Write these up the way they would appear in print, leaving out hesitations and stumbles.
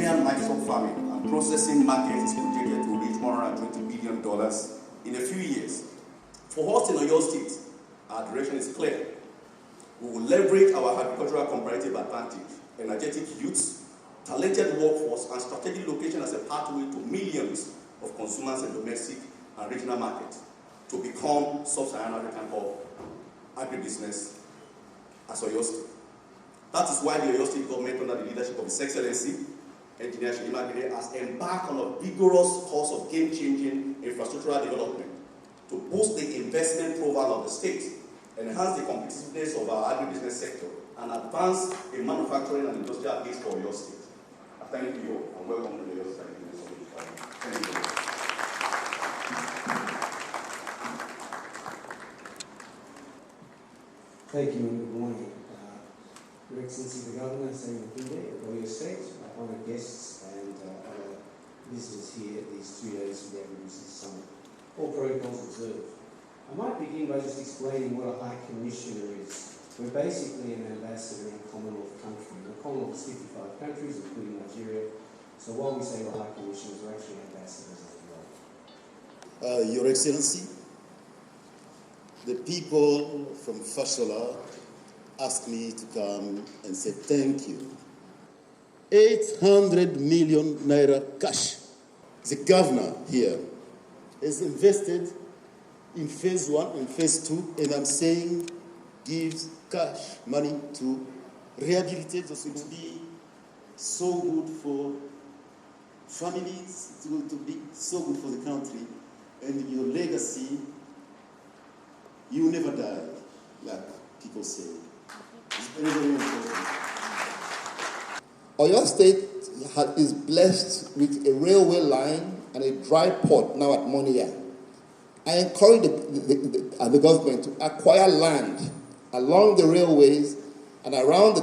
Nigerian livestock farming and processing market is projected to reach $120 billion in a few years. For us in Oyo State, our direction is clear. We will leverage our agricultural comparative advantage, energetic youths, talented workforce, and strategic location as a pathway to millions of consumers in domestic and regional markets to become sub-Saharan African hub agribusiness as Oyo State. That is why the Oyo State government, under the leadership of His Excellency, Engineer Seyi Makinde, has embarked on a vigorous course of game-changing infrastructural development to boost the investment profile of the state, enhance the competitiveness of our agribusiness sector, and advance a manufacturing and industrial base for Oyo State. I thank you all and welcome to the Oyo State. Thank you. Thank you and good morning. Your Excellency the Governor, Seyi Makinde of Oyo State, honoured guests and other visitors here at these 2 days of the Agribusiness Summit. All protocols observed. I might begin by just explaining what a High Commissioner is. We're basically an ambassador in a Commonwealth country. The Commonwealth is 55 countries, including Nigeria. So while we say we're High Commissioners, we're actually ambassadors as well. Your Excellency, the people from Fashola asked me to come and say thank you. 800 million naira cash. The governor here has invested in phase 1 and phase 2, and I'm saying gives cash money to rehabilitate those. It will be so good for families, it will be so good for the country, and your legacy, you will never die, like people say. It's very, very important. Oyo State is blessed with a railway line and a dry port now at Monia. I encourage the government to acquire land along the railways and around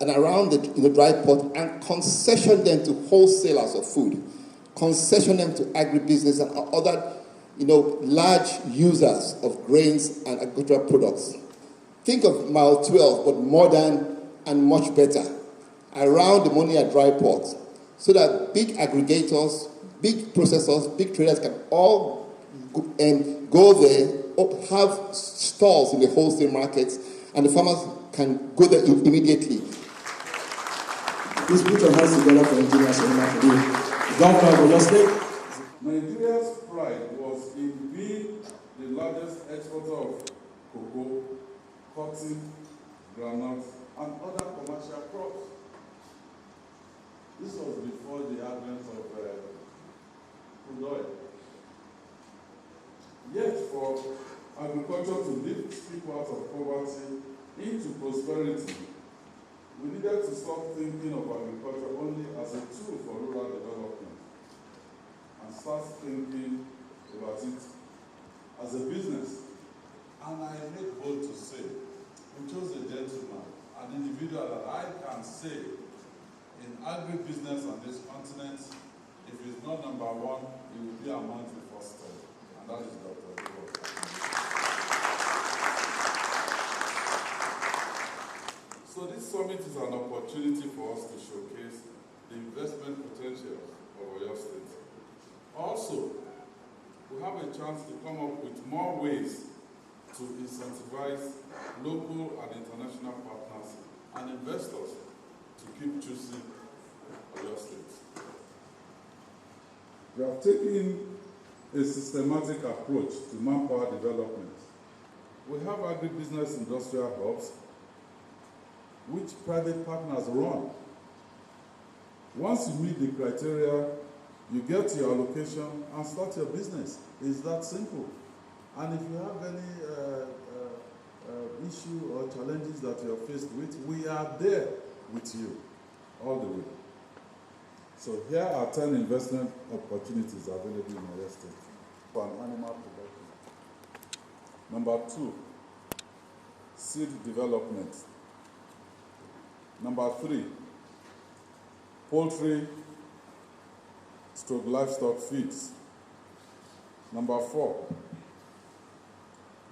the dry port and concession them to wholesalers of food, concession them to agribusiness and other large users of grains and agricultural products. Think of Mile 12, but modern and much better, around the Monia dry port, so that big aggregators, big processors, big traders can all go there, have stalls in the wholesale markets, and the farmers can go there immediately. Please put your hands together for engineers and the governor of Oyo State. Nigeria's pride was in being the largest exporter of cocoa, cotton, groundnut, and other commercial crops. This was before the advent of crude oil. Yet, for agriculture to lift people out of poverty into prosperity, we needed to stop thinking of agriculture only as a tool for rural development and start thinking about it as a business. And I make bold to say, we chose a gentleman, an individual that I can say in agribusiness on this continent, if he's not number 1, he will be among the first 10, and that is Dr. Oyo. So this summit is an opportunity for us to showcase the investment potential of Oyo State. Also, we have a chance to come up with more ways to incentivize local and international partners and investors to keep choosing Oyo State. We have taken a systematic approach to manpower development. We have agribusiness industrial hubs which private partners run. Once you meet the criteria, you get your allocation and start your business. It's that simple. And if you have any issue or challenges that you are faced with, we are there with you all the way. So here are 10 investment opportunities available in Oyo State for an animal production. Number 2, seed development. Number 3, poultry / livestock feeds. Number 4,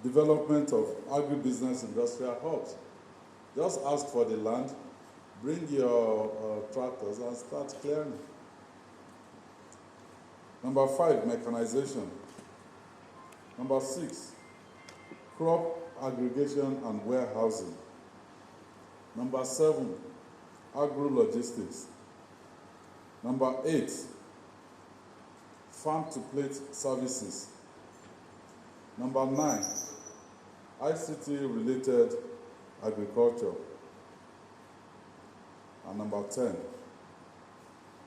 development of agribusiness industrial hubs. Just ask for the land, bring your tractors and start clearing. Number 5, mechanization. Number 6, crop aggregation and warehousing. Number 7, agro-logistics. Number 8, farm-to-plate services. Number 9, ICT-related agriculture. And number 10,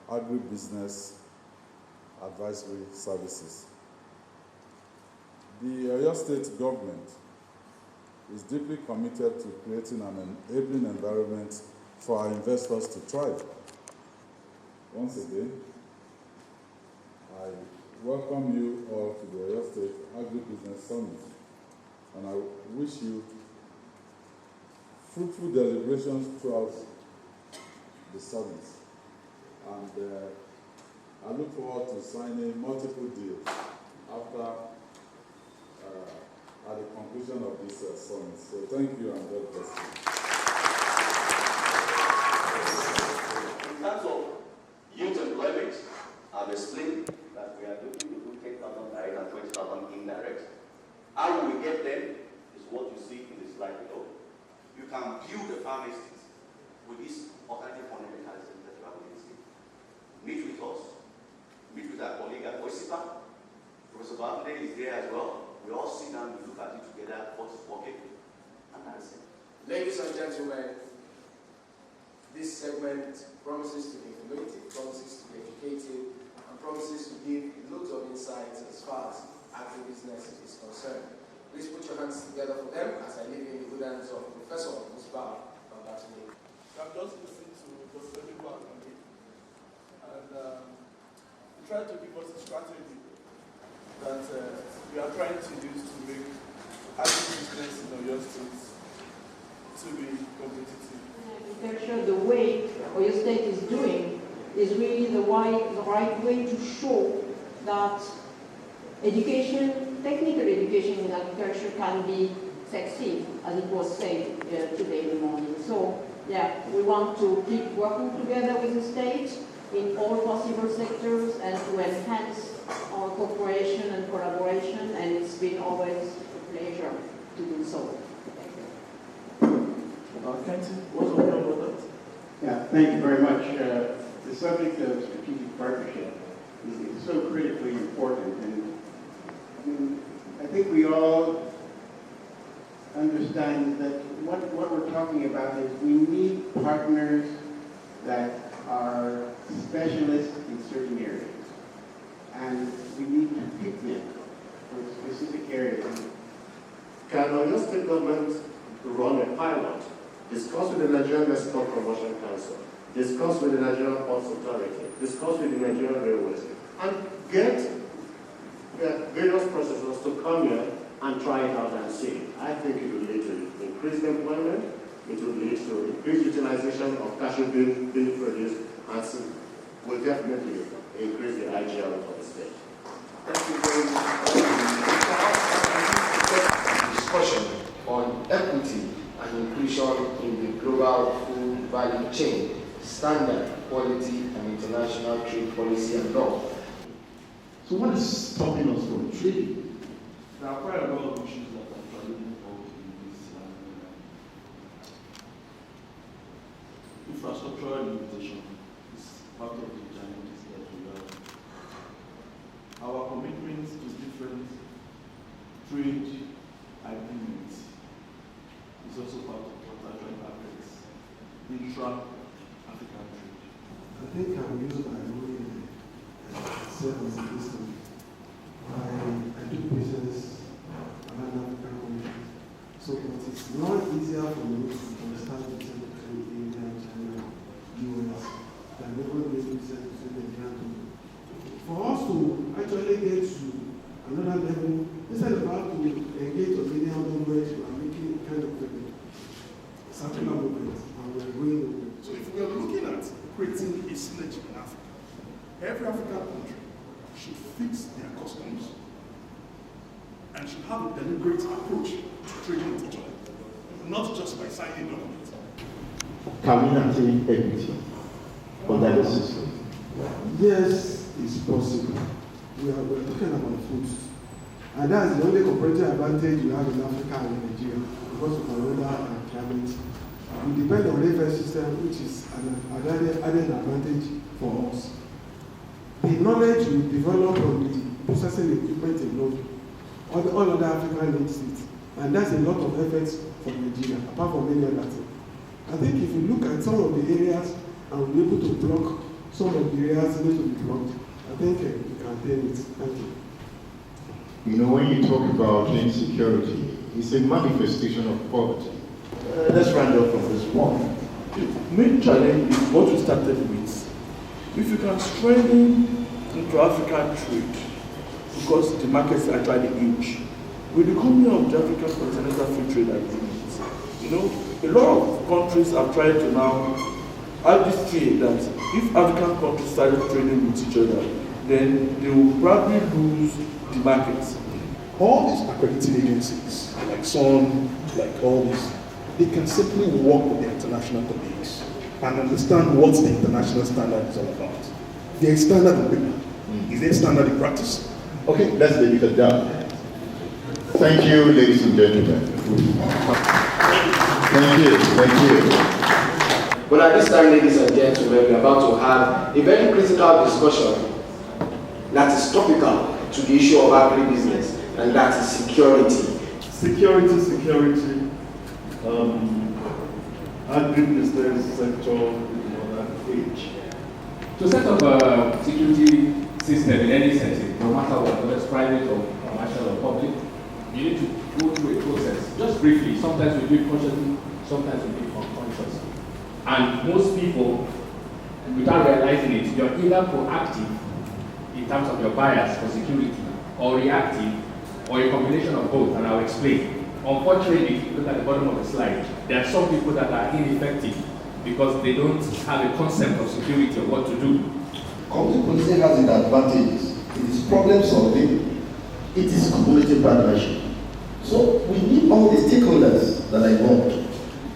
agribusiness advisory services. The Oyo State government is deeply committed to creating an enabling environment for our investors to thrive. Once again, I welcome you all to the Oyo State Agribusiness Summit, and I wish you fruitful deliberations throughout the summit. And I look forward to signing multiple deals after at the conclusion of this summit. So thank you and God bless you. In terms of youth employment, I've explained that we are looking to do 10,000 direct and 20,000 indirect. How will we get them is what you see in the slide below. You can build a farm estate with this alternative funding mechanism that you have in this. Meet with us, meet with our colleague at OYSADA. Professor Makinde is there as well. We all sit down, we look at it together, what is working, and that's it. Ladies and gentlemen, this segment promises to be informative, promises to be educative, and promises to give loads of insights as far as agribusiness is concerned. Please put your hands together for them as I leave you in the good hands of Professor Musbah from Batini. I've just listened to Dr. Oliver and he tried to give us a strategy that we are trying to use to make agribusiness in Oyo State to be competitive. Agriculture, the way Oyo State is doing, is really the right way to show that education, technical education in agriculture can be sexy, as it was said today in the morning. So, yeah, we want to keep working together with the state in all possible sectors and to enhance our cooperation and collaboration, and it's been always a pleasure to do so. Thank you. Kenton, what's your opinion about that? Yeah, thank you very much. The subject of strategic partnership is so critically important, and I think we all understand that what we're talking about is we need partners that are specialists in certain areas, and we need to pick them for specific areas. Can Oyo State government run a pilot, discuss with the Nigerian Export Promotion Council, discuss with the Nigerian Ports Authority, discuss with the Nigerian Railways, and get various processors to come here and try it out and see? I think it will lead to increased employment, it will lead to increased utilization of cashew being produced, and will definitely increase the IGL for the state. Thank you very much. Discussion on equity and inclusion in the global food value chain, standard, quality, and international trade policy and law. So what is stopping us from trading? There are quite a lot of issues that are actually involved in this infrastructural limitation is part of the challenges that we have. Our commitments to different trade agreements is also part of what actually affects intra-African trade. I think I'm using my role serve as a system. I do business around African countries, so it's not easier for me to understand the difference between India, China, US, than even the business between Nigeria and Togo. For us to actually get to another level, instead of how to engage on linear language, we are making kind of a circular movement, and we are going over. So if we are looking at creating a synergy in Africa, every African country should fix their customs and should have a deliberate approach to trading with each other, not just by signing documents. can we attain equity under the system? Yes, it's possible. We're talking about food. And that's the only comparative advantage we have in Africa and Nigeria because of our weather and climate. We depend on the FS system, which is an added advantage for us. The knowledge we develop on the processing equipment alone, all other African needs it. And that's a lot of efforts for Nigeria, apart from many other things. I think if you look at some of the areas and we're able to block some of the areas need to be blocked, I think we can attain it. Thank you. You know, when you talk about insecurity, it's a manifestation of poverty. Let's round up from this one. The main challenge is what we started with. If you can strengthen intra-African trade, because the markets are actually huge, with the coming of the African Continental Free Trade Agreement, you know, a lot of countries have tried to now have this fear that if African countries started trading with each other, then they will probably lose the markets. All these accrediting agencies, like SON, like all these, they can simply work with the international colleagues and understand what the international standard is all about. There is standard in paper. Is there standard in practice? Okay, let's leave it down. Thank you, ladies and gentlemen. Thank you. Well, at this time, ladies and gentlemen, we're about to have a very critical discussion that is topical to the issue of agribusiness, and that is security. Security. Agribusiness sector, age. To set up a security system in any setting, no matter what, whether it's private or commercial or public, you need to go through a process. Just briefly, sometimes we do it consciously, sometimes we do it unconsciously. And most people, without realizing it, you're either proactive in terms of your bias for security, or reactive, or a combination of both, and I'll explain. Unfortunately, if you look at the bottom of the slide, there are some people that are ineffective because they don't have a concept of security or what to do. Community policing has its advantages. It is problem solving. It is community partnership. So we need all the stakeholders that are involved.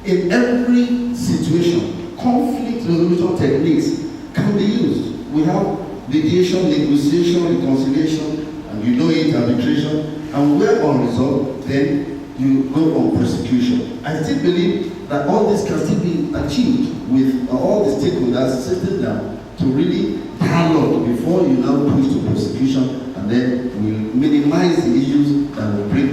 In every situation, conflict resolution techniques can be used. We have mediation, negotiation, reconciliation, and you know it, arbitration, and where unresolved, then you go on prosecution. I still believe that all this can still be achieved with all the stakeholders sitting down to really dialogue before you now push to prosecution, and then we'll minimize the issues that will bring